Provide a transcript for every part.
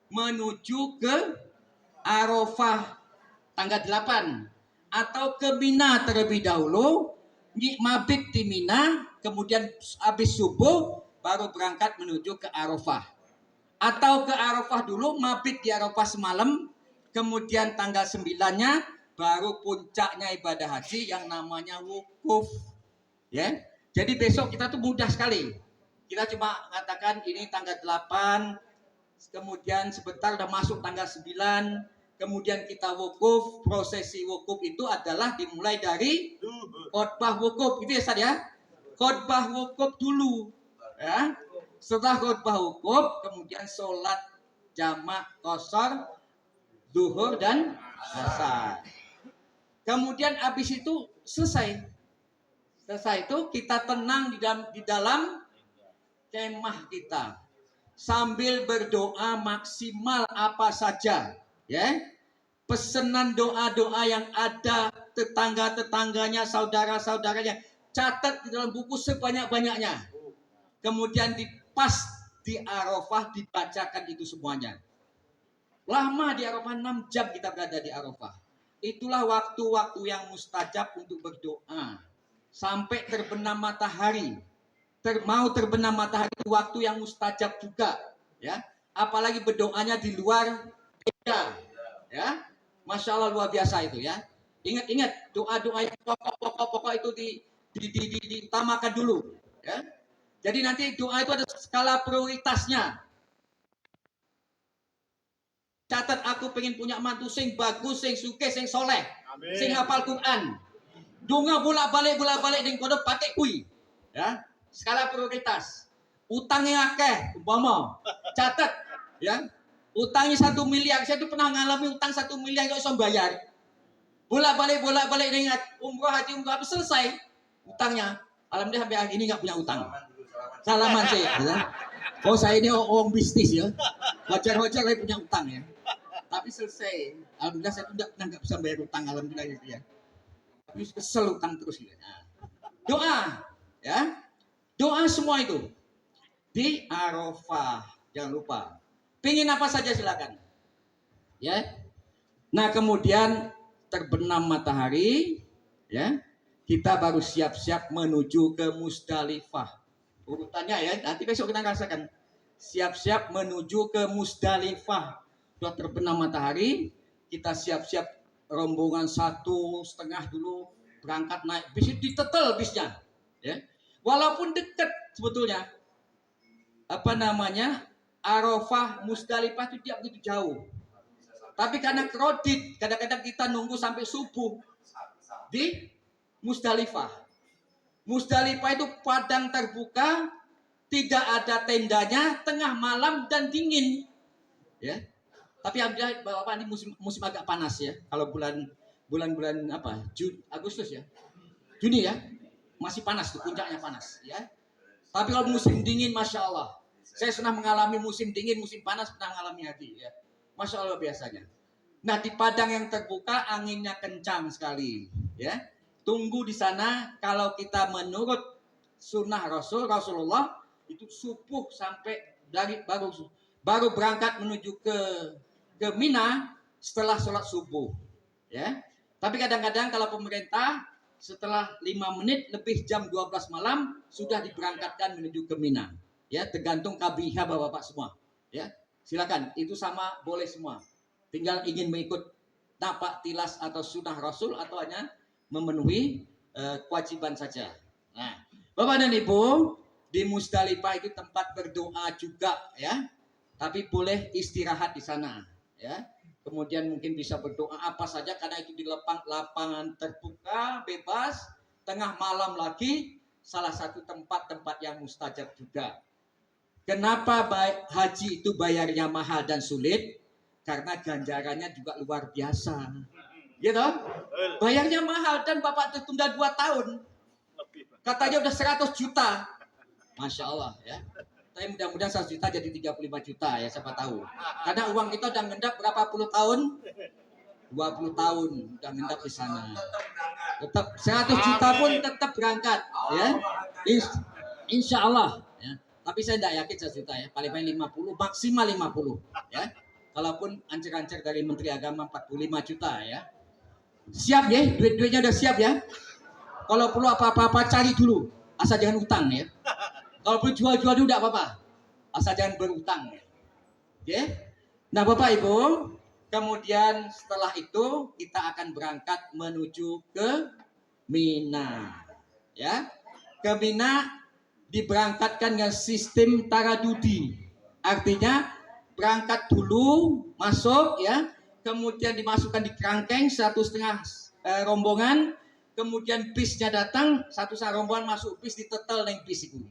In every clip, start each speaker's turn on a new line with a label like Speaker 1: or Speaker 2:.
Speaker 1: menuju ke Arafah tanggal 8 atau ke Mina terlebih dahulu, mabit di Mina, kemudian habis subuh baru berangkat menuju ke Arafah. Atau ke Arafah dulu, mabit di Arafah semalam, kemudian tanggal 9-nya baru puncaknya ibadah haji yang namanya wukuf. Ya. Jadi besok kita tuh mudah sekali. Kita cuma katakan ini tanggal 8, kemudian sebentar udah masuk tanggal 9, kemudian kita wukuf. Prosesi wukuf itu adalah dimulai dari khotbah wukuf, itu ya Ustaz ya. Khotbah wukuf dulu, ya. Setelah khotbah wukuf, kemudian sholat jamak qashar, zuhur dan asar. Kemudian habis itu selesai itu kita tenang di dalam kemah kita sambil berdoa maksimal apa saja, ya. Pesanan doa-doa yang ada, tetangga-tetangganya, saudara-saudaranya, catat di dalam buku sebanyak-banyaknya. Kemudian pas di Arafah dibacakan itu semuanya. Lama di Arafah, 6 jam kita berada di Arafah. Itulah waktu-waktu yang mustajab untuk berdoa. Sampai terbenam matahari. Mau terbenam matahari itu waktu yang mustajab juga, ya. Apalagi berdoanya di luar beda, ya. Masya Allah, luar biasa itu, ya. Ingat doa-doa yang pokok-pokok itu diutamakan dulu, ya. Jadi nanti doa itu ada skala prioritasnya. Catat, aku pengen punya mantu sing bagus, sing suke, sing soleh, sing hafal Quran. Dunga bolak-balik dengan kodok pakai kui, ya. Skala prioritas. Utangnya akeh, umpama. Catat, ya. Utangnya 1 miliar. Saya tuh pernah ngalami utang 1 miliar kok iso bayar. Bolak-balik dengan umroh haji habis selesai utangnya. Alhamdulillah sampai hari ini nggak punya utang. Salaman saya, ya. Oh, saya ini orang bisnis, ya. Wajar-wajar saya punya utang, ya. Tapi selesai. Alhamdulillah saya tuh nggak bisa bayar utang, alhamdulillah, gitu, ya. Tapi kesel utang terus, ya. Nah, doa, ya. Doa semua itu di Arafah, jangan lupa. Pingin apa saja silakan, ya. Nah, kemudian terbenam matahari, ya. Kita baru siap-siap menuju ke Musdalifah. Urutannya, ya, nanti besok kita rasakan. Siap-siap menuju ke Musdalifah. Sudah terbenam matahari, kita siap-siap rombongan 1,5 dulu berangkat naik bis, ditetel bisnya, ya. Walaupun dekat sebetulnya, Arafah Musdalifah itu tidak begitu jauh. Tapi karena kredit, kadang-kadang kita nunggu sampai subuh di Musdalifah. Musdalifah itu padang terbuka, tidak ada tendanya, tengah malam dan dingin, ya. Tapi alhamdulillah Bapak, ini musim agak panas, ya. Kalau bulan Agustus, ya. Juni, ya. Masih panas tuh, puncaknya panas, ya. Tapi kalau musim dingin, Masya Allah. Saya pernah mengalami musim dingin, musim panas, pernah mengalami haji, ya. Masya Allah biasanya. Nah, di padang yang terbuka, anginnya kencang sekali, ya. Tunggu di sana. Kalau kita menurut sunnah Rasulullah, itu subuh sampai baru berangkat menuju ke Mina setelah sholat subuh, ya. Tapi kadang-kadang kalau pemerintah setelah 5 menit lebih jam 12 malam sudah diberangkatkan menuju ke Mina, ya. Tergantung KBH Bapak-bapak semua, ya. Silakan, itu sama, boleh semua. Tinggal ingin mengikut napak tilas atau sunnah Rasul atau hanya memenuhi kewajiban saja. Nah, Bapak dan Ibu, di Musdalifah itu tempat berdoa juga, ya. Tapi boleh istirahat di sana, ya. Kemudian mungkin bisa berdoa apa saja karena itu di lapangan terbuka, bebas, tengah malam lagi, salah satu tempat-tempat yang mustajab juga. Kenapa haji itu bayarnya mahal dan sulit? Karena ganjarannya juga luar biasa. Gitu? Bayarnya mahal dan Bapak tertunda 2 tahun. Katanya udah 100 juta. Masya Allah, ya. Tapi mudah-mudahan 100 juta jadi 35 juta, ya, siapa tahu. Karena uang kita udah ngendap berapa puluh tahun? 20 tahun udah ngendap di sana. Tetap 100 juta pun tetap berangkat, ya. Insya Allah, ya. Tapi saya tidak yakin 100 juta, ya. Paling 50, maksimal 50, ya. Walaupun ancer-ancer dari Menteri Agama 45 juta ya. Siap ya, duit-duitnya udah siap ya. Kalau perlu apa-apa cari dulu, asal jangan utang ya. Kalau perlu jual-jual dulu enggak apa-apa, asal jangan berutang ya. Oke. Nah Bapak Ibu, kemudian setelah itu kita akan berangkat menuju ke Mina. Ya, ke Mina diberangkatkan dengan sistem taradudi. Artinya berangkat dulu, masuk ya, kemudian dimasukkan di kerangkeng 1,5 rombongan, kemudian bisnya datang, 1,5 rombongan masuk bis, ditetel neng bis itu.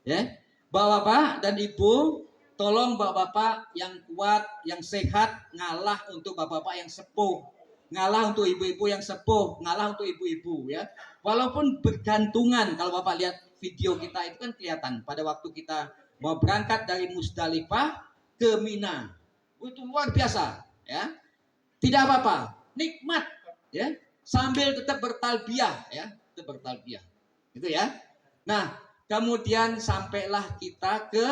Speaker 1: Ya, Bapak dan Ibu, tolong bapak-bapak yang kuat, yang sehat, ngalah untuk bapak-bapak yang sepuh, ngalah untuk ibu-ibu yang sepuh, ngalah untuk ibu-ibu ya. Walaupun bergantungan, kalau bapak lihat video kita itu kan kelihatan pada waktu kita mau berangkat dari Musdalifah ke Mina, itu luar biasa ya. Tidak apa-apa, nikmat ya, sambil tetap bertalbiyah ya, tetap bertalbiyah gitu ya. Nah kemudian sampailah kita ke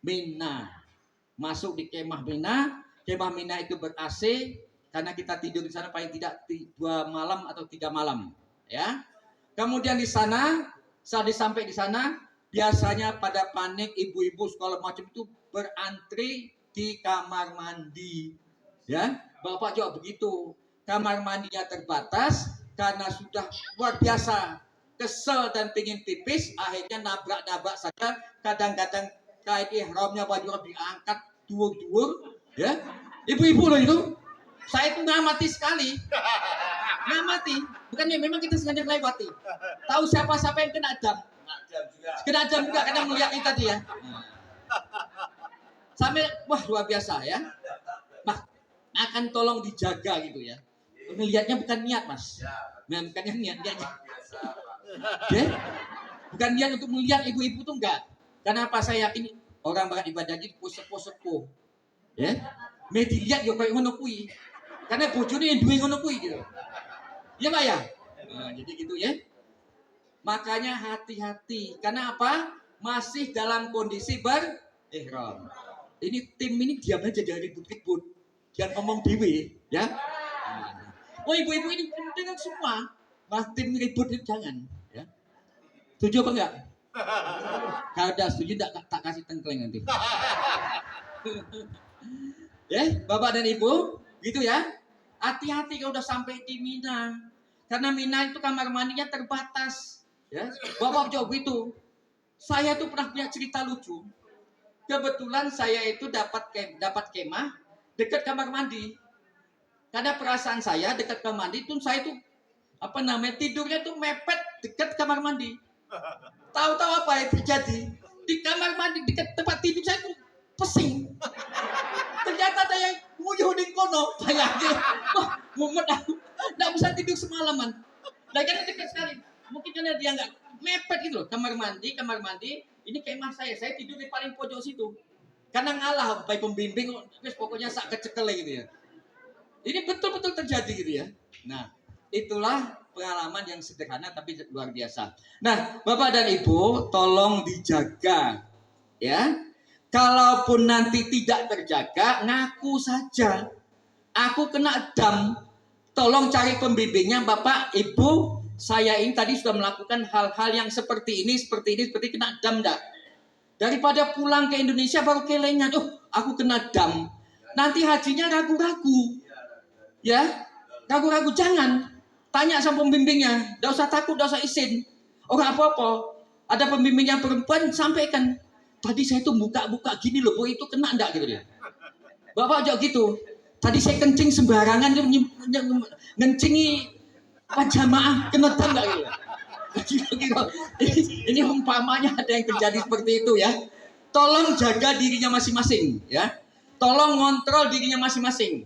Speaker 1: Mina, masuk di kemah Mina. Kemah Mina itu ber-AC karena kita tidur di sana paling tidak 2 malam atau 3 malam ya. Kemudian di sana, saat sampai di sana, biasanya pada panik ibu-ibu sekolah macam itu berantri di kamar mandi ya. Bapak juga begitu, kamar mandinya terbatas karena sudah luar biasa kesel dan pingin pipis, akhirnya nabrak-nabrak saja. Kadang-kadang kain ihramnya baju diangkat dur-dur ya. Ibu-ibu loh itu. Saya itu ngamati sekali. Ngamati. Bukannya memang kita sengaja melewati. Tahu siapa-siapa yang kena jam. Kena jam juga karena melihat ini tadi ya. Sampai wah luar biasa ya. Nah, akan tolong dijaga gitu ya. Melihatnya bukan niat, Mas. Nah, bukannya niatnya. Ya? Bukan niat untuk melihat ibu-ibu tuh enggak. Karena apa, saya yakin orang barat ibadah di sepo-sepo ya, me dilihat yo koyo ngono kuwi. Karena bojone yang duwe ngono kuwi gitu. Ya Pak ya? Nah, jadi gitu ya. Makanya hati-hati. Karena apa? Masih dalam kondisi berihram. Ini tim ini diam aja jangan ribut-ribut. Jangan ngomong dewe ya. Oh ibu-ibu ini dengan semua. Mas tim ribut itu jangan ya. Setuju apa enggak? Kalau udah setuju tak kasih tengkleng nanti. Ya, Bapak dan Ibu, gitu ya. Hati-hati kalau udah sampai di Mina. Karena Mina itu kamar mandinya terbatas. Ya, Bapak jawab itu. Saya tuh pernah punya cerita lucu. Kebetulan saya itu dapat kemah dekat kamar mandi. Karena perasaan saya dekat kamar mandi itu saya tuh tidurnya tuh mepet dekat kamar mandi. Tahu-tahu apa yang terjadi? Di kamar mandi dekat tempat tidur saya tuh pesing. Ternyata ada yang nguyuh di kono. Bayangin. Wah, mumet aku. Nggak bisa tidur semalaman. Nah, kan dekat sekali. Mungkin karena dia nggak mepet gitu loh. Kamar mandi. Ini kemah saya tidur di paling pojok situ. Karena ngalah baik pembimbing. Terus pokoknya sak kecekel gitu ya. Ini betul-betul terjadi gitu ya. Nah, itulah pengalaman yang sederhana tapi luar biasa. Nah, Bapak dan Ibu, tolong dijaga ya. Kalaupun nanti tidak terjaga, ngaku saja. Aku kena dam. Tolong cari pembimbingnya, Bapak, Ibu. Saya ini tadi sudah melakukan hal-hal yang seperti ini kena dam enggak? Daripada pulang ke Indonesia baru kelengan, aku kena dam. Nanti hajinya ragu-ragu. Ya, ragu-ragu jangan. Tanya sama pembimbingnya, enggak usah takut, enggak usah izin. Orang apa-apa. Ada pembimbing yang perempuan, sampaikan. Tadi saya tuh buka-buka gini loh, itu kena enggak gitu ya. Bapak juga gitu. Tadi saya kencing sembarangan, ngencingi jamaah, kena enggak gitu. Ini umpamanya ada yang terjadi seperti itu ya. Tolong jaga dirinya masing-masing ya. Tolong ngontrol dirinya masing-masing.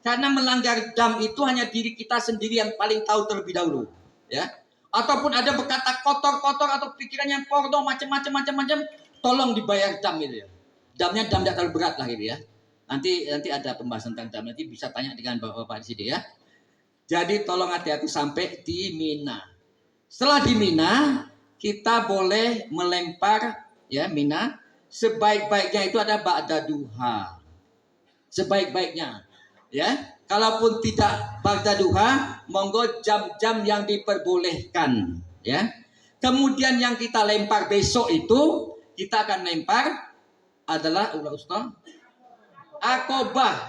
Speaker 1: Karena melanggar dam itu hanya diri kita sendiri yang paling tahu terlebih dahulu, ya. Ataupun ada berkata kotor-kotor atau pikiran yang porno macam-macam, tolong dibayar dam gitu ya. Damnya dam tidak terlalu berat lah gitu ya. Nanti ada pembahasan tentang dam, nanti bisa tanya dengan Bapak di sini ya. Jadi tolong hati-hati sampai di Mina. Setelah di Mina, kita boleh melempar ya Mina. Sebaik-baiknya itu ada ba'da duha. sebaik-baiknya. Ya, kalaupun tidak ba'da duha, monggo jam-jam yang diperbolehkan. Ya, kemudian yang kita lempar besok itu kita akan lempar adalah ulah usta akobah.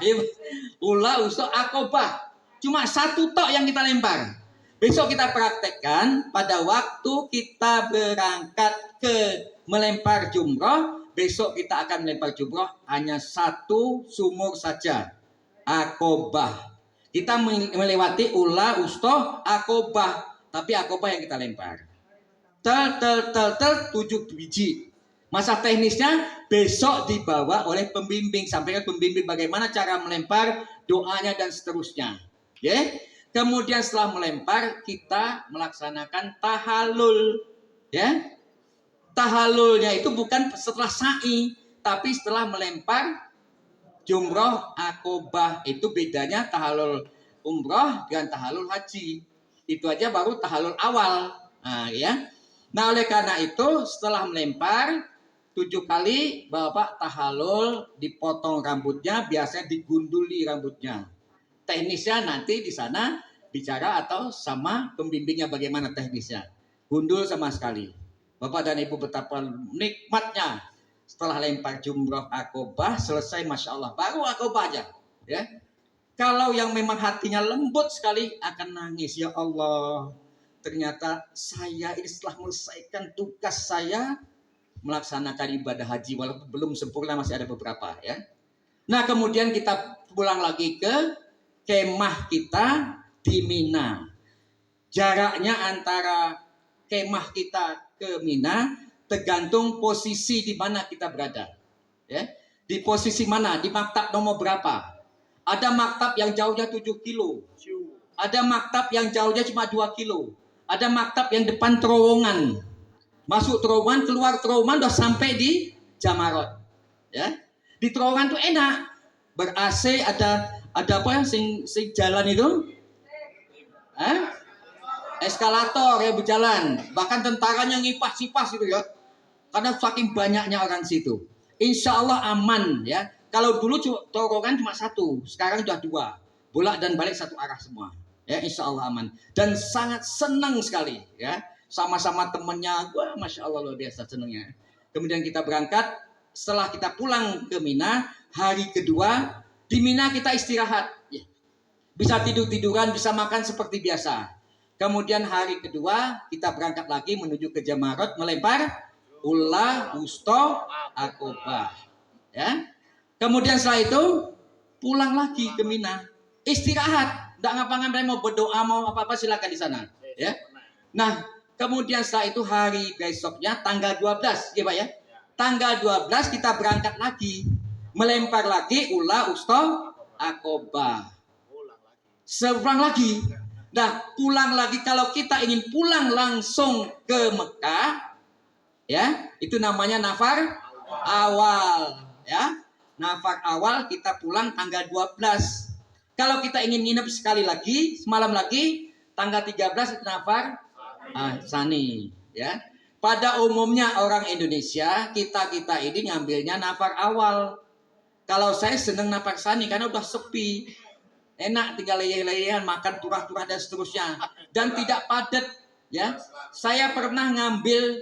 Speaker 1: Ulah usta akobah. Cuma satu tok yang kita lempar. Besok kita praktekkan pada waktu kita berangkat ke melempar jumroh. Besok kita akan melempar jumroh hanya satu sumur saja. Akobah. Kita melewati ula, ustoh, akobah. Tapi akobah yang kita lempar. Tel 7 biji. Masa teknisnya besok dibawa oleh pembimbing. Sampaikan pembimbing bagaimana cara melempar, doanya dan seterusnya. Ya. Kemudian setelah melempar kita melaksanakan tahalul. Ya. Tahalulnya itu bukan setelah sa'i, tapi setelah melempar jumroh akobah. Itu bedanya tahalul umroh dengan tahalul haji. Itu aja baru tahalul awal. Nah, ya. Nah, oleh karena itu setelah melempar 7 kali Bapak tahalul, dipotong rambutnya, biasanya digunduli rambutnya. Teknisnya nanti di sana bicara atau sama pembimbingnya bagaimana teknisnya. Gundul sama sekali. Bapak dan Ibu betapa nikmatnya setelah lempar jumroh akobah selesai, masya Allah, baru akobah aja. Ya, kalau yang memang hatinya lembut sekali akan nangis, ya Allah, ternyata saya ini setelah menyelesaikan tugas saya melaksanakan ibadah haji walaupun belum sempurna, masih ada beberapa. Ya. Nah kemudian kita pulang lagi ke kemah kita di Mina. Jaraknya antara kemah kita ke Mina tergantung posisi di mana kita berada. Ya. Di posisi mana? Di maktab nomor berapa? Ada maktab yang jauhnya 7 kilo. Ada maktab yang jauhnya cuma 2 kilo. Ada maktab yang depan terowongan. Masuk terowongan, keluar terowongan udah sampai di Jamarot. Ya. Di terowongan tuh enak. Ber-AC, ada apa yang sing jalan itu? Eskalator ya berjalan. Bahkan tentaranya ngipas-ngipas gitu ya. Karena saking banyaknya orang situ. Insya Allah aman ya. Kalau dulu terowongan cuma satu, sekarang sudah 2. Bolak dan balik satu arah semua. Ya, insya Allah aman. Dan sangat senang sekali ya. Sama-sama temannya, wah masya Allah luar biasa senangnya. Kemudian kita berangkat. Setelah kita pulang ke Mina, hari kedua di Mina kita istirahat. Ya. Bisa tidur-tiduran, bisa makan seperti biasa. Kemudian hari kedua kita berangkat lagi menuju ke Jamarot melempar ula, usto, akobah. Ya. Kemudian setelah itu pulang lagi ke Mina, istirahat, tidak ngapa-ngapain, mau berdoa mau apa-apa silakan di sana. Ya. Nah kemudian setelah itu hari besoknya tanggal 12, ya Pak ya. Tanggal 12 kita berangkat lagi, melempar lagi ula, usto, akobah. Seberang lagi. Nah, pulang lagi kalau kita ingin pulang langsung ke Mekah, ya, itu namanya nafar awal, ya. Nafar awal kita pulang tanggal 12. Kalau kita ingin nginep sekali lagi, semalam lagi, tanggal 13 itu nafar sani, ya. Pada umumnya orang Indonesia, kita ini ngambilnya nafar awal. Kalau saya seneng nafar sani karena udah sepi. Enak tinggal leyeh-leyehan, makan turah-turah dan seterusnya, dan tidak padat ya. Saya pernah ngambil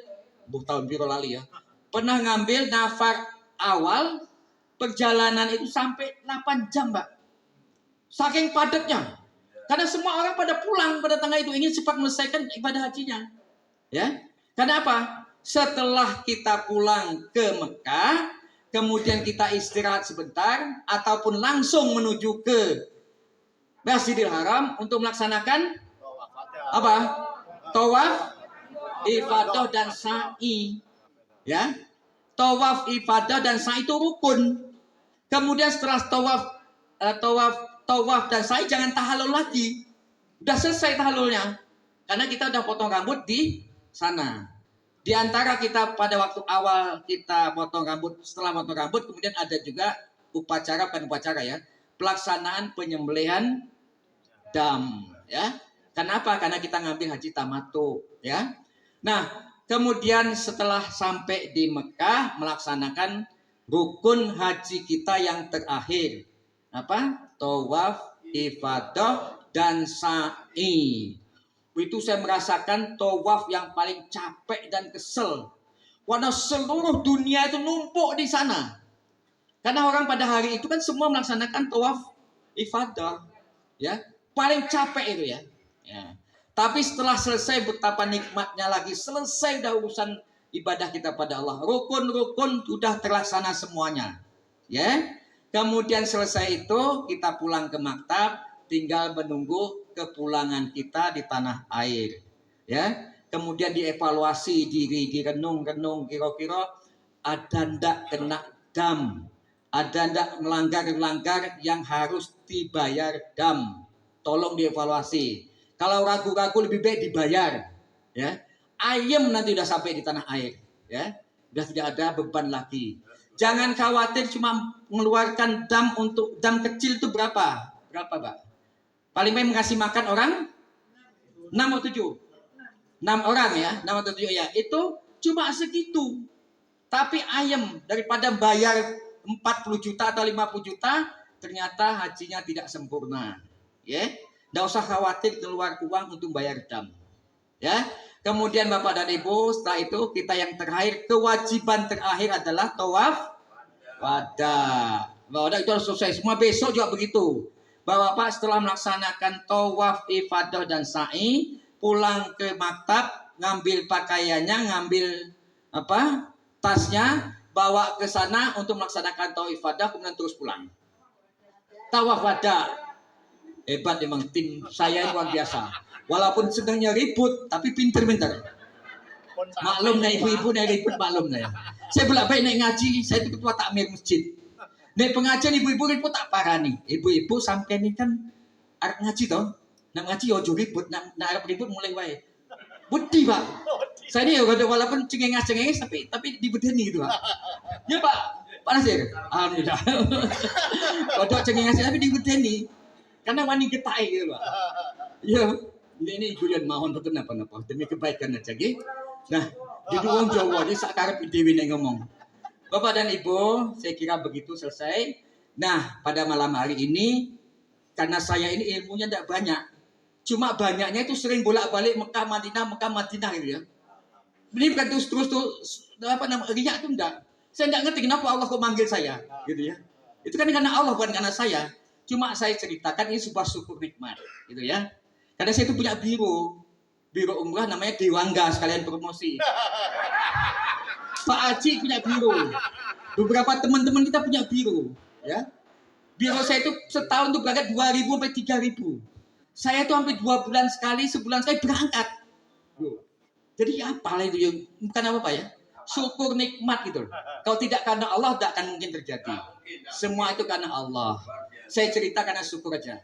Speaker 1: tahun biro lali ya, pernah ngambil nafar awal, perjalanan itu sampai 8 jam Mbak, saking padatnya, karena semua orang pada pulang pada tanggal itu, ingin cepat menyelesaikan ibadah hajinya ya. Karena apa? Setelah kita pulang ke Mekah, kemudian kita istirahat sebentar ataupun langsung menuju ke Masjidil Haram untuk melaksanakan apa? Tawaf, ifadah dan sa'i. Ya. Tawaf, ifadah dan sa'i itu rukun. Kemudian setelah tawaf dan sa'i jangan tahalul lagi. Udah selesai tahalulnya. Karena kita udah potong rambut di sana. Di antara kita pada waktu awal kita potong rambut, setelah potong rambut kemudian ada juga upacara, bukan upacara ya, pelaksanaan penyembelihan dam ya. Kenapa? Karena kita ngambil haji tamattu ya. Nah, kemudian setelah sampai di Mekah melaksanakan rukun haji kita yang terakhir, apa? Tawaf, ifadah, dan sa'i. Itu saya merasakan tawaf yang paling capek dan kesel. Karena seluruh dunia itu numpuk di sana. Karena orang pada hari itu kan semua melaksanakan tawaf ifadah. Ya, paling capek itu ya. Ya. Tapi setelah selesai betapa nikmatnya lagi. Selesai dah urusan ibadah kita pada Allah. Rukun-rukun sudah terlaksana semuanya. Ya. Kemudian selesai itu kita pulang ke maktab, tinggal menunggu kepulangan kita di tanah air. Ya. Kemudian dievaluasi diri, direnung-renung kira-kira ada ndak kena dam. Ada ndak melanggar-melanggar yang harus dibayar dam. Tolong dievaluasi. Kalau ragu-ragu lebih baik dibayar, ya. Ayam nanti udah sampai di tanah air, ya. Udah tidak ada beban lagi. Jangan khawatir cuma mengeluarkan dam untuk dam kecil itu berapa? Berapa, Pak? Paling baik mengasih makan orang 6 atau 7? 6 orang ya, 6 atau 7 ya. Itu cuma segitu. Tapi ayam daripada bayar 40 juta atau 50 juta, ternyata hajinya tidak sempurna. Ya. Nggak usah khawatir keluar uang untuk bayar dam. Ya. Kemudian Bapak dan Ibu, setelah itu kita yang terakhir, kewajiban terakhir adalah tawaf wada. Wada itu harus selesai. Semua besok juga begitu. Bapak setelah melaksanakan tawaf, ifadah, dan sa'i, pulang ke maktab, ngambil pakaiannya, ngambil apa? Tasnya, bawa ke sana untuk melaksanakan tawaf ifadah, kemudian terus pulang. Tawaf wada. Hebat memang tim saya luar biasa. Walaupun sedangnya ribut, tapi pinter-pinter. Maklum nih ibu-ibu nih ribut, maklum nih. Saya bolak-balik naik ngaji, saya itu ketua takmir masjid. Naik pengajian ibu-ibu ribut tak parah nih. Ibu-ibu sampai nih kan arep ngaji toh. Nak ngaji ojo ribut, nak arep ribut mulai wae. Budi Pak. Saya ini walaupun cengenges tapi dibedeni gitu Pak. Ya Pak, Pak Nasir. Alhamdulillah. Kodok cengenges tapi dibedeni. Karena wani getai gitu Pak. Ya, ini ibu dan mohon betul napa-napa demi kebaikan aja gitu. Nah, di wong Jawa ini sakarep dhewe nek ngomong. Bapak dan Ibu, saya kira begitu selesai. Nah, pada malam hari ini karena saya ini ilmunya tidak banyak. Cuma banyaknya itu sering bolak-balik Mekah Madinah gitu ya. Ini bukan terus apa nama riak itu enggak. Saya enggak ngerti kenapa Allah kok manggil saya gitu ya. Itu kan karena Allah bukan karena saya. Cuma saya ceritakan ini sebuah syukur nikmat, gitu ya. Karena saya itu punya biro umrah namanya Dewangga, sekalian promosi. Pak Haji punya biro, beberapa teman-teman kita punya biro, ya. Biro saya itu setahun tuh berangkat 2.000 sampai 3.000. Saya tuh hampir 2 bulan sekali, sebulan sekali berangkat. Jadi apa itu yang bukan apa ya? Syukur nikmat gitu. Kalau tidak karena Allah, tidak akan mungkin terjadi. Semua itu karena Allah. Saya cerita karena syukur aja.